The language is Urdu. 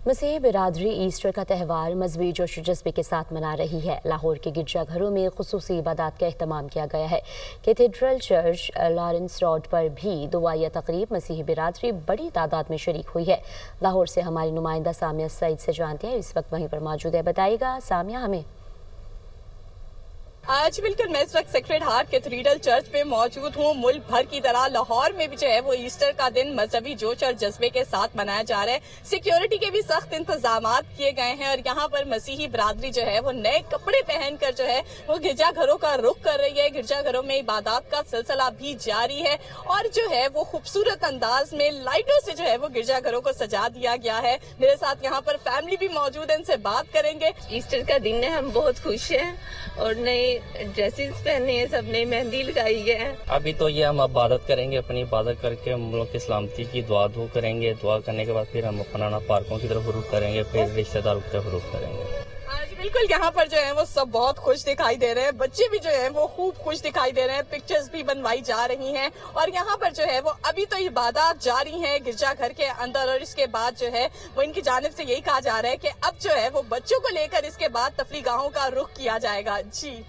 مسیحی برادری ایسٹر کا تہوار مذہبی جوش و جذبے کے ساتھ منا رہی ہے۔ لاہور کے گرجا گھروں میں خصوصی عبادات کا اہتمام کیا گیا ہے۔ کیتھیڈرل چرچ لارنس روڈ پر بھی دعائیہ تقریب مسیحی برادری بڑی تعداد میں شریک ہوئی ہے۔ لاہور سے ہماری نمائندہ سامیہ سعید سے جانتے ہیں، اس وقت وہیں پر موجود ہے۔ بتائیے گا سامیہ ہمیں۔ آج بالکل میں اس وقت سیکریڈ ہارٹ کیتھیڈرل چرچ پہ موجود ہوں۔ ملک بھر کی طرح لاہور میں بھی جو ہے وہ ایسٹر کا دن مذہبی جوش اور جذبے کے ساتھ منایا جا رہا ہے۔ سیکیورٹی کے بھی سخت انتظامات کیے گئے ہیں اور یہاں پر مسیحی برادری جو ہے وہ نئے کپڑے پہن کر جو ہے وہ گرجا گھروں کا رخ کر رہی ہے۔ گرجا گھروں میں عبادات کا سلسلہ بھی جاری ہے اور جو ہے وہ خوبصورت انداز میں لائٹوں سے جو ہے وہ گرجا گھروں کو سجا دیا گیا ہے۔ میرے ساتھ یہاں پر فیملی بھی موجود ہے، ان سے بات کریں گے۔ ایسٹر کا دن ہے، ہم بہت خوش ہیں اور نئے ڈریسز پہنے ہیں، سب نے مہندی لگائی ہے۔ ابھی تو یہ ہم عبادت کریں گے، اپنی عبادت کر کے ہم لوگ کی سلامتی کی دعا کریں گے۔ دعا کرنے کے بعد پھر ہم اپنا پارکوں کی طرف رخ کریں گے، پھر رشتہ داروں کی طرف رخ کریں گے۔ بالکل یہاں پر جو ہے وہ سب بہت خوش دکھائی دے رہے ہیں، بچے بھی جو ہیں وہ خوب خوش دکھائی دے رہے ہیں، پکچرز بھی بنوائی جا رہی ہیں اور یہاں پر جو ہے وہ ابھی تو عبادات جاری ہیں گرجا گھر کے اندر اور اس کے بعد جو ہے وہ ان کی جانب سے یہی کہا جا رہا ہے کہ اب جو ہے وہ بچوں کو لے کر اس کے بعد تفریح گاہوں کا رخ کیا جائے گا۔ جی